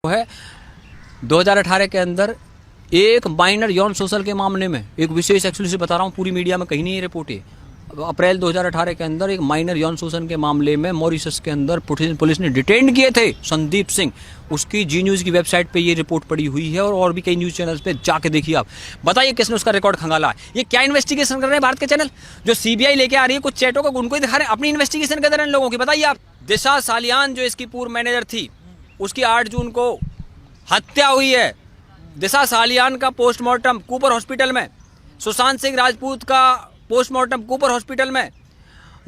है 2018 के अंदर एक माइनर यौन शोषण के मामले में एक विशेष एक्सक्लूसिव बता रहा हूँ, पूरी मीडिया में कहीं नहीं ये रिपोर्ट है। अप्रैल 2018 के अंदर एक माइनर यौन शोषण के मामले में मॉरिशस के अंदर पुलिस ने डिटेन किए थे संदीप सिंह। उसकी जी न्यूज़ की वेबसाइट पे ये रिपोर्ट पड़ी हुई है और भी कई न्यूज़ चैनल्स पे जाके देखिए आप। बताइए किसने उसका रिकॉर्ड खंगाला? ये क्या इन्वेस्टिगेशन कर रहे हैं भारत के चैनल? जो सीबीआई लेके आ रही है कुछ चैटों को, उनको ही दिखा रहे हैं, अपनी इन्वेस्टिगेशन कर रहे हैं लोगों की। बताइए आप। दिशा सालियान जो इसकी पूर्व मैनेजर थी, उसकी 8 जून को हत्या हुई है। दिशा सालियान का पोस्टमार्टम कूपर हॉस्पिटल में, सुशांत सिंह राजपूत का पोस्टमार्टम कूपर हॉस्पिटल में,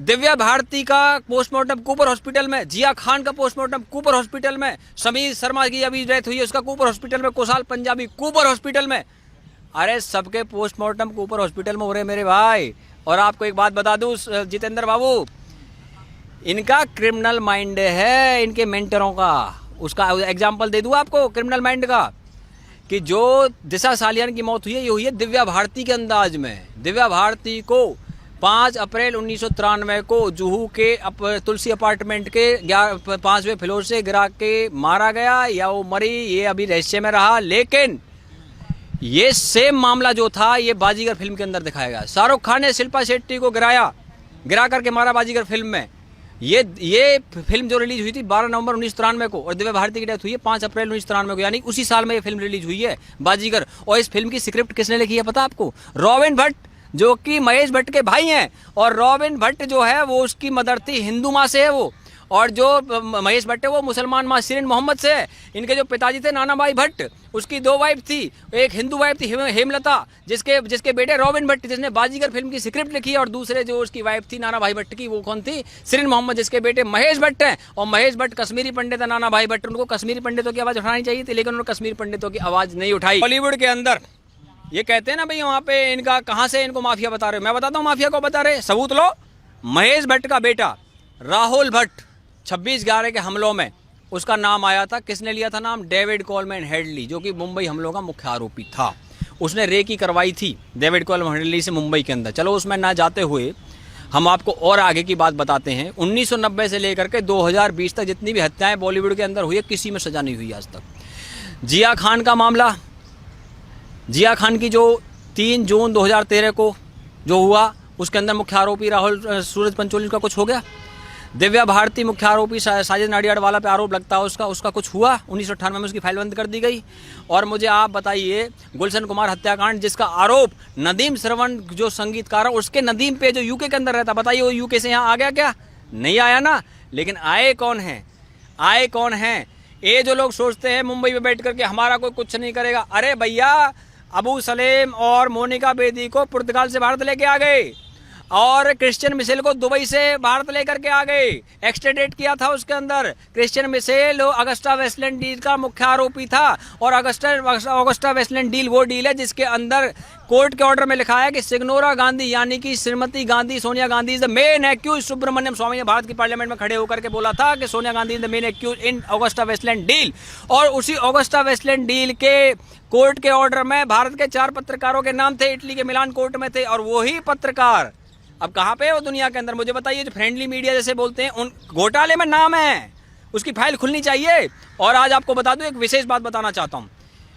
दिव्या भारती का पोस्टमार्टम कूपर हॉस्पिटल में, जिया खान का पोस्टमार्टम कूपर हॉस्पिटल में, समीर शर्मा की अभी डेथ हुई है उसका कूपर हॉस्पिटल में, कुशाल पंजाबी कूपर हॉस्पिटल में। अरे सबके पोस्टमार्टम कूपर हॉस्पिटल में हो रहे मेरे भाई। और आपको एक बात बता दूं जितेंद्र बाबू, इनका क्रिमिनल माइंड है, इनके मेंटरों का। उसका एग्जाम्पल दे दूं आपको क्रिमिनल माइंड का, कि जो दिशा सालियान की मौत हुई है ये हुई है दिव्या भारती के अंदाज में। दिव्या भारती को 5 अप्रैल 1993 को जुहू के तुलसी अपार्टमेंट के 5वें फ्लोर से गिरा के मारा गया, या वो मरी ये अभी रहस्य में रहा। लेकिन ये सेम मामला जो था ये बाजीगर फिल्म के अंदर दिखाया गया। शाहरुख खान ने शिल्पा शेट्टी को गिरा करके मारा बाजीगर फिल्म में। ये फिल्म जो रिलीज हुई थी 12 नवंबर 1993 को, और दिव्या भारती की डेथ हुई है 5 अप्रैल 1993 को, यानी उसी साल में ये फिल्म रिलीज हुई है बाजीगर। और इस फिल्म की स्क्रिप्ट किसने लिखी है पता आपको? रॉबिन भट्ट, जो कि महेश भट्ट के भाई हैं। और रॉबिन भट्ट जो है वो उसकी मदर थी, हिंदू माँ से है वो, और जो महेश भट्ट है वो मुसलमान माँ शिरीन मोहम्मद से है। इनके जो पिताजी थे नाना भाई भट्ट, उसकी 2 वाइफ थी, एक हिंदू वाइफ थी हेमलता, जिसके बेटे रॉबिन भट्ट जिसने बाजीगर फिल्म की स्क्रिप्ट लिखी है, और दूसरे जो उसकी वाइफ थी नाना भाई भट्ट की, वो कौन थी? शिरीन मोहम्मद, जिसके बेटे महेश भट्ट हैं। और महेश भट्ट कश्मीरी पंडित है, नाना भाई भट्ट। उनको कश्मीरी पंडितों की आवाज़ उठानी चाहिए थी, लेकिन उन्होंने कश्मीरी पंडितों की आवाज़ नहीं उठाई। बॉलीवुड के अंदर ये कहते हैं ना भाई वहाँ पे इनका कहाँ से इनको माफिया बता रहे हो? मैं बताता हूँ माफिया को बता रहे, सबूत लो। महेश भट्ट का बेटा राहुल भट्ट 26/11 के हमलों में उसका नाम आया था। किसने लिया था नाम? डेविड कोलमैन हेडली, जो कि मुंबई हमलों का मुख्य आरोपी था। उसने रेकी करवाई थी डेविड कोलमैन हेडली से मुंबई के अंदर। चलो उसमें ना जाते हुए हम आपको और आगे की बात बताते हैं। 1990 से लेकर के 2020 तक जितनी भी हत्याएं बॉलीवुड के अंदर हुई है, किसी में सजा नहीं हुई आज तक। जिया खान का मामला, जिया खान की जो 3 जून 2013 को जो हुआ, उसके अंदर मुख्य आरोपी राहुल सूरज पंचोली का कुछ हो गया। दिव्या भारती मुख्य आरोपी साजिद नाडियाडवाला पे आरोप लगता है उसका कुछ हुआ। 1998 में उसकी फाइल बंद कर दी गई। और मुझे आप बताइए गुलशन कुमार हत्याकांड, जिसका आरोप नदीम श्रवण जो संगीतकार है उसके नदीम पे जो यूके के अंदर रहता, बताइए वो यूके से यहाँ आ गया क्या? नहीं आया ना। लेकिन आए कौन हैं? ये जो लोग सोचते हैं मुंबई में बैठ करके हमारा कोई कुछ नहीं करेगा। अरे भैया, अबू सलेम और मोनिका बेदी को पुर्तगाल से भारत लेके आ गए, और क्रिश्चियन मिशेल को दुबई से भारत लेकर के आ गए। एक्सट्रेडेट किया था उसके अंदर। Christian Michel Agusta Westland deal का मुख्य आरोपी था, और अगस्टा वेस्टलैंड डील वो डील है जिसके अंदर कोर्ट के ऑर्डर में लिखा है कि सिग्नोरा गांधी यानी कि Shrimati Gandhi Sonia Gandhi is the main accused. Subramanian Swamy ने भारत की पार्लियामेंट में खड़े होकर के बोला था कि Sonia Gandhi is the main accuse in Agusta Westland deal. और उसी अगस्टा वेस्टलैंड डील के कोर्ट के ऑर्डर में भारत के 4 पत्रकारों के नाम थे, इटली के मिलान कोर्ट में थे। और वही पत्रकार अब कहाँ पे है वो दुनिया के अंदर? मुझे बताइए। जो फ्रेंडली मीडिया जैसे बोलते हैं, उन घोटाले में नाम है, उसकी फाइल खुलनी चाहिए। और आज आपको बता दूं, एक विशेष बात बताना चाहता हूँ।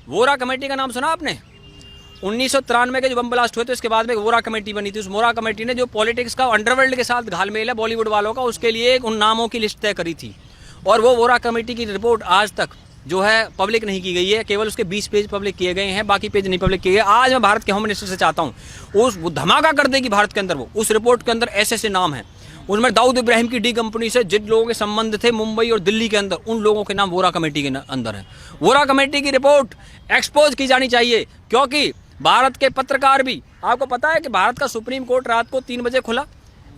वोरा कमेटी का नाम सुना आपने? 1993 के जो बम ब्लास्ट हुए थे उसके बाद में वोरा कमेटी बनी थी। उस वोरा कमेटी ने जो पॉलिटिक्स का अंडरवर्ल्ड के साथ घालमेल है बॉलीवुड वालों का, उसके लिए उन नामों की लिस्ट तय करी थी। और वो वोरा कमेटी की रिपोर्ट आज तक जो है पब्लिक नहीं की गई है, केवल उसके 20 पेज पब्लिक किए गए हैं, बाकी पेज नहीं पब्लिक किए गए। आज मैं भारत के होम मिनिस्टर से चाहता हूँ उस धमाका कर देगी भारत के अंदर वो। उस रिपोर्ट के अंदर ऐसे नाम हैं, उसमें दाऊद इब्राहिम की डी कंपनी से जिन लोगों के संबंध थे मुंबई और दिल्ली के अंदर, उन लोगों के नाम वोरा कमेटी के अंदर है। वोरा कमेटी की रिपोर्ट एक्सपोज की जानी चाहिए, क्योंकि भारत के पत्रकार भी, आपको पता है कि भारत का सुप्रीम कोर्ट रात को 3 बजे खुला,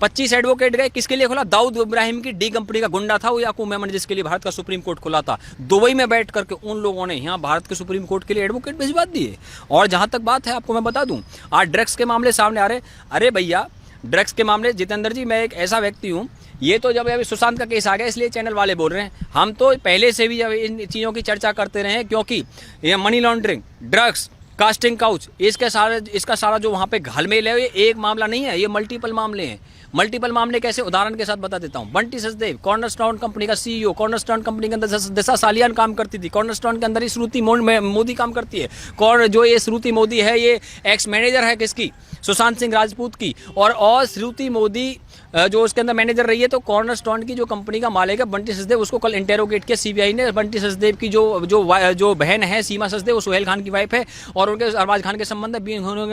25 एडवोकेट गए। किसके लिए खुला? दाऊद इब्राहिम की डी कंपनी का गुंडा था वो याकूब मेमन, जिसके लिए भारत का सुप्रीम कोर्ट खुला था। दुबई में बैठ करके उन लोगों ने यहाँ भारत के सुप्रीम कोर्ट के लिए एडवोकेट भिजवा दिए। और जहां तक बात है, आपको मैं बता दूं, आज ड्रग्स के मामले सामने आ रहे। अरे भैया, ड्रग्स के मामले, जितेंद्र जी, मैं एक ऐसा व्यक्ति हूँ, ये तो जब अभी सुशांत का केस आ गया इसलिए चैनल वाले बोल रहे हैं, हम तो पहले से भी जब इन चीज़ों की चर्चा करते रहे हैं, क्योंकि ये money laundering, drugs casting couch, इसका सारा जो वहाँ पे घालमेल है, ये एक मामला नहीं है, ये मल्टीपल मामले हैं। मल्टीपल मामले कैसे, उदाहरण के साथ बता देता हूँ। बंटी सचदेव कॉर्नरस्टोन कंपनी का सीईओ, कॉर्नरस्टोन कंपनी के अंदर दिशा सालियान काम करती थी, कॉर्नरस्टोन के अंदर ही श्रुति मोदी काम करती है। जो ये श्रुति मोदी है, ये एक्स मैनेजर है किसकी, सुशांत सिंह राजपूत की। और श्रुति मोदी जो उसके अंदर मैनेजर रही है, तो कॉर्नरस्टोन की जो कंपनी का मालिक है बंटी सचदेव, उसको कल इंटेरोगेट किया सीबीआई ने। बंटी सचदेव की जो बहन है सीमा सचदेव, वो सुहेल खान की वाइफ है, और उनके अरबाज खान के संबंध है,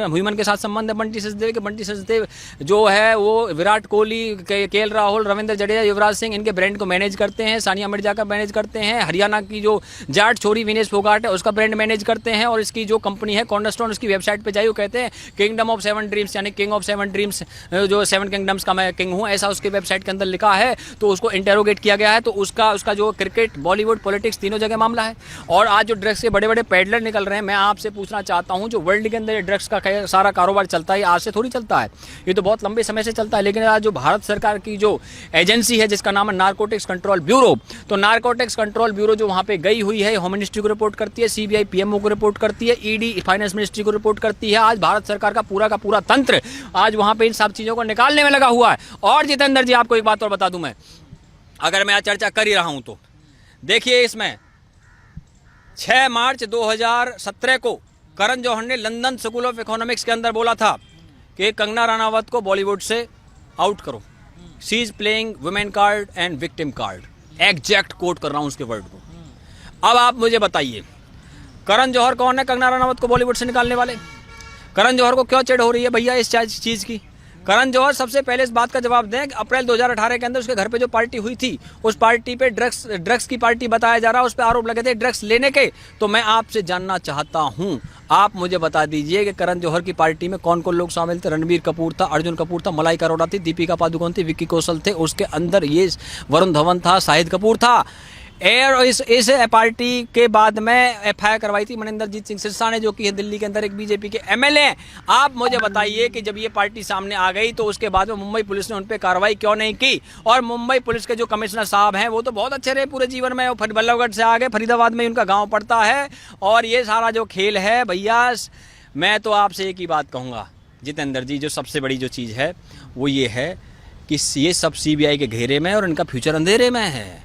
ह्यूमन के साथ संबंध है बंटी सचदेव के। बंटी सचदेव जो है वो विराट कोहली, केएल राहुल, रविंद्र जडेजा, युवराज सिंह, इनके ब्रांड को मैनेज करते हैं। सानिया मिर्जा का मैनेज करते हैं। हरियाणा की जो जाट छोरी विनेश फोगाट है, उसका ब्रांड मैनेज करते हैं। और इसकी जो कंपनी है कॉर्नरस्टोन, उसकी वेबसाइट पे जाइए, वो कहते हैं किंगडम ऑफ 7 ड्रीम्स, यानी किंग ऑफ 7 ड्रीम्स, जो 7 किंगडम्स का मैं किंग हूँ, ऐसा उसके वेबसाइट के अंदर लिखा है। तो उसको इंटेरोगेट किया गया है। तो उसका जो क्रिकेट, बॉलीवुड, पॉलिटिक्स, तीनों जगह मामला है। और आज जो ड्रग्स के बड़े बड़े पैडलर निकल रहे हैं, मैं आपसे पूछना चाहता हूँ, जो वर्ल्ड के अंदर ड्रग्स का सारा कारोबार चलता है, आज से थोड़ी चलता है, ये तो बहुत लंबे समय से चलता है। लेकिन आज जो भारत सरकार की जो एजेंसी है, जिसका नाम है नारकोटिक्स कंट्रोल ब्यूरो, तो नारकोटिक्स कंट्रोल ब्यूरो जो वहाँ पे गई हुई है, होम मिनिस्ट्री को रिपोर्ट करती है, सीबीआई पीएमओ को रिपोर्ट करती है, ईडी फाइनेंस मिनिस्ट्री को रिपोर्ट करती है। आज भारत सरकार का पूरा तंत्र आज वहाँ पे इन सब चीज़ों को निकालने में लगा हुआ है। और जितेंद्र जी, आपको एक बात और बता दूं मैं, अगर मैं आज चर्चा कर ही रहा हूं तो देखिए, इसमें 6 मार्च 2017 को करण जौहर ने लंदन स्कूल ऑफ इकोनॉमिक्स के अंदर बोला था कि कंगना रनावत को बॉलीवुड से आउट करो, she is playing women card and victim card, exact quote कर रहा हूं उसके वर्ड को। अब आप मुझे बताइए, करण जौहर कौन है कंगना रनावत को बॉलीवुड से निकालने वाले? करण जौहर को क्यों चिढ़ हो रही है भैया इस चीज़ की? करण जौहर सबसे पहले इस बात का जवाब दें कि अप्रैल 2018 के अंदर उसके घर पे जो पार्टी हुई थी, उस पार्टी पे ड्रग्स की पार्टी बताया जा रहा है, उस पर आरोप लगे थे ड्रग्स लेने के। तो मैं आपसे जानना चाहता हूं, आप मुझे बता दीजिए कि करण जौहर की पार्टी में कौन कौन लोग शामिल थे? रणबीर कपूर था, अर्जुन कपूर था, मलाइका अरोड़ा थी, दीपिका पादुकोण थी, विक्की कौशल थे, उसके अंदर ये वरुण धवन था, शाहिद कपूर था। इस पार्टी के बाद में एफआईआर करवाई थी मनिंदरजीत सिंह सिरसा ने, जो कि है दिल्ली के अंदर एक बीजेपी के एमएलए। आप मुझे बताइए कि जब ये पार्टी सामने आ गई तो उसके बाद में मुंबई पुलिस ने उन पर कार्रवाई क्यों नहीं की? और मुंबई पुलिस के जो कमिश्नर साहब हैं, वो तो बहुत अच्छे रहे पूरे जीवन में, वो बल्लभगढ़ से आ गए, फरीदाबाद में उनका गाँव पड़ता है। और ये सारा जो खेल है भैया, मैं तो आपसे एक ही बात कहूँगा जितेंद्र जी, जो सबसे बड़ी जो चीज़ है वो ये है कि ये सब सीबीआई के घेरे में और इनका फ्यूचर अंधेरे में है।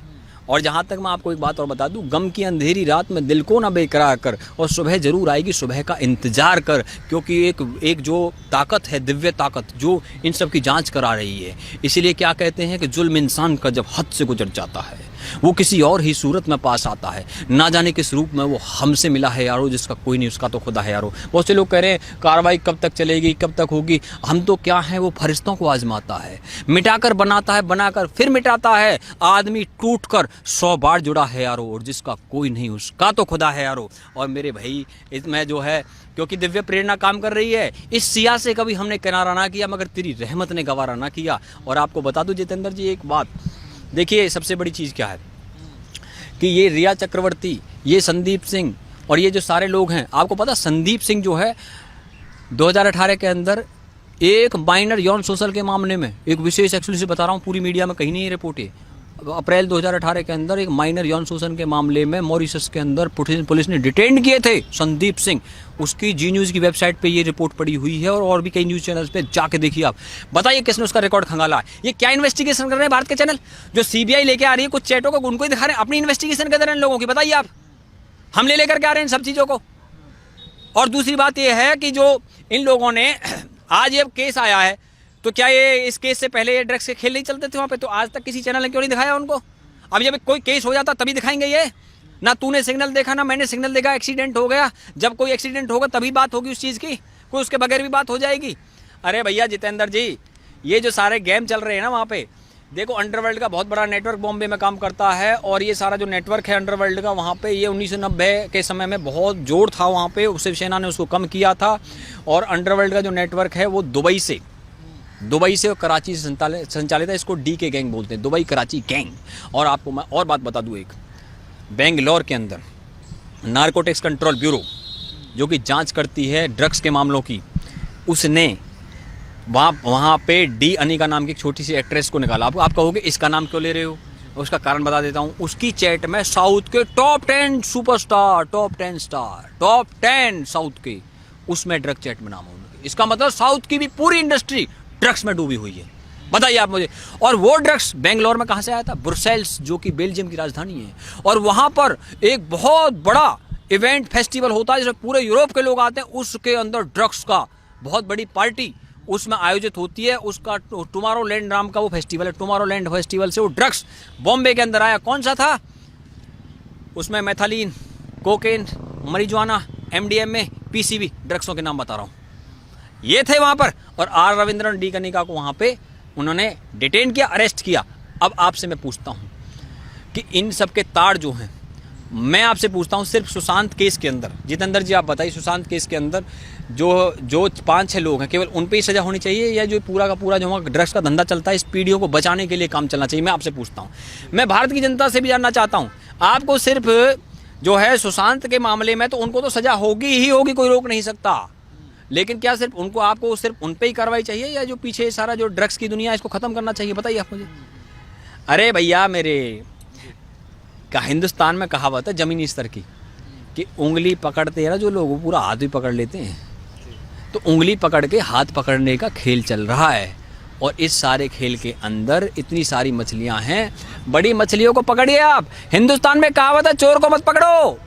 और जहाँ तक मैं आपको एक बात और बता दूं, गम की अंधेरी रात में दिल को ना बेकरार कर, और सुबह जरूर आएगी, सुबह का इंतजार कर, क्योंकि एक जो ताकत है, दिव्य ताकत, जो इन सब की जांच करा रही है। इसीलिए क्या कहते हैं कि जुल्म इंसान का जब हद से गुजर जाता है, वो किसी और ही सूरत में पास आता है, ना जाने किस रूप में वो हमसे मिला है यारो, जिसका कोई नहीं, उसका तो खुदा है यारो। बहुत से लोग कह रहे हैं कार्रवाई कब तक चलेगी, कब तक होगी? हम तो क्या है, वो फरिश्तों को आजमाता है, मिटाकर बनाता है, बनाकर फिर मिटाता है। आदमी टूटकर 100 बार जुड़ा है यारो, और जिसका कोई नहीं, उसका तो खुदा है यारो। और मेरे भाई, इसमें जो है, क्योंकि दिव्य प्रेरणा काम कर रही है, इस सिया से कभी हमने किनारा ना किया, मगर तेरी रहमत ने गवारा ना किया। और आपको बता दूं जितेंद्र जी एक बात, देखिए सबसे बड़ी चीज़ क्या है कि ये रिया चक्रवर्ती, ये संदीप सिंह और ये जो सारे लोग हैं, आपको पता संदीप सिंह जो है 2018 के अंदर एक माइनर यौन शोषण के मामले में, एक विशेष एक्सक्लूसिव बता रहा हूँ, पूरी मीडिया में कहीं नहीं ये रिपोर्ट है, अप्रैल 2018 के अंदर एक माइनर यौन शोषण के मामले में मॉरिशस के अंदर पुलिस ने डिटेन किए थे संदीप सिंह। उसकी जी न्यूज़ की वेबसाइट पे ये रिपोर्ट पड़ी हुई है, और भी कई न्यूज़ चैनल्स पे जाके देखिए आप। बताइए किसने उसका रिकॉर्ड खंगाला है? ये क्या इन्वेस्टिगेशन कर रहे हैं भारत के चैनल? जो सीबीआई लेके आ रही है कुछ चैटों को, उनको ही दिखा रहे हैं, अपनी इन्वेस्टिगेशन कर रहे हैं लोगों की। बताइए आप, हम लेकर के आ रहे हैं इन सब चीज़ों को। और दूसरी बात ये है कि जो इन लोगों ने आज ये केस आया है, तो क्या ये इस केस से पहले ये ड्रग्स के खेल नहीं चलते थे वहाँ पे? तो आज तक किसी चैनल ने क्यों नहीं दिखाया उनको? अब जब कोई केस हो जाता तभी दिखाएंगे ये? ना तूने सिग्नल देखा, ना मैंने सिग्नल देखा, एक्सीडेंट हो गया। जब कोई एक्सीडेंट होगा तभी बात होगी उस चीज़ की, कोई उसके बगैर भी बात हो जाएगी? अरे भैया जितेंद्र जी, ये जो सारे गेम चल रहे हैं ना वहाँ पे, देखो अंडरवर्ल्ड का बहुत बड़ा नेटवर्क बॉम्बे में काम करता है, और ये सारा जो नेटवर्क है अंडरवर्ल्ड का, वहाँ पे ये 1990 के समय में बहुत जोर था वहाँ पे, शिवसेना ने उसको कम किया था। और अंडरवर्ल्ड का जो नेटवर्क है वो दुबई से और कराची से संचालित है। इसको डी के गैंग बोलते हैं, दुबई कराची गैंग। और आपको मैं और बात बता दूं, एक बेंगलोर के अंदर नारकोटिक्स कंट्रोल ब्यूरो जो कि जांच करती है ड्रग्स के मामलों की, उसने वहाँ पे डी अनिका नाम की एक छोटी सी एक्ट्रेस को निकाला। आप कहोगे इसका नाम क्यों ले रहे हो? उसका कारण बता देता हूँ। उसकी चैट में साउथ के टॉप 10 सुपरस्टार, टॉप 10 साउथ के उसमें ड्रग चैट में नाम है उनके। इसका मतलब साउथ की भी पूरी इंडस्ट्री ड्रग्स में डूबी हुई है। बताइए आप मुझे। और वो ड्रग्स बेंगलोर में कहाँ से आया था? ब्रुसेल्स, जो कि बेल्जियम की राजधानी है। और वहाँ पर एक बहुत बड़ा इवेंट फेस्टिवल होता है जिसमें पूरे यूरोप के लोग आते हैं। उसके अंदर ड्रग्स का बहुत बड़ी पार्टी उसमें आयोजित होती है। उसका टुमारोलैंड नाम का वो फेस्टिवल है। टुमारोलैंड फेस्टिवल से वो ड्रग्स बॉम्बे के अंदर आया। कौन सा था? उसमें मैथालीन, कोकेन, मरिजुआना, MDMA, PCB ड्रग्सों के नाम बता रहा हूँ, ये थे वहाँ पर। और R रविंद्रन डी कनिका को वहाँ पे उन्होंने डिटेन किया, अरेस्ट किया। अब आपसे मैं पूछता हूँ कि इन सब के तार जो हैं, मैं आपसे पूछता हूँ सिर्फ सुशांत केस के अंदर, जितेंद्र जी आप बताइए, सुशांत केस के अंदर जो 5-6 लोग हैं, केवल उन पे ही सजा होनी चाहिए या जो पूरा का पूरा जो वहाँ ड्रग्स का धंधा चलता है इस पीढ़ियों को बचाने के लिए काम चलना चाहिए? मैं आपसे पूछता हूँ। मैं भारत की जनता से भी जानना चाहता हूँ, आपको सिर्फ जो है सुशांत के मामले में तो उनको तो सजा होगी ही होगी, कोई रोक नहीं सकता, लेकिन क्या सिर्फ उनको, आपको सिर्फ उन पे ही कार्रवाई चाहिए या जो पीछे सारा जो ड्रग्स की दुनिया है इसको खत्म करना चाहिए? बताइए आप मुझे। अरे भैया मेरे का हिंदुस्तान में कहावत है जमीनी स्तर की कि उंगली पकड़ते हैं ना जो लोग, वो पूरा हाथ भी पकड़ लेते हैं। तो उंगली पकड़ के हाथ पकड़ने का खेल चल रहा है। और इस सारे खेल के अंदर इतनी सारी मछलियां हैं, बड़ी मछलियों को पकड़िए आप। हिंदुस्तान में कहावत है चोर को मत पकड़ो,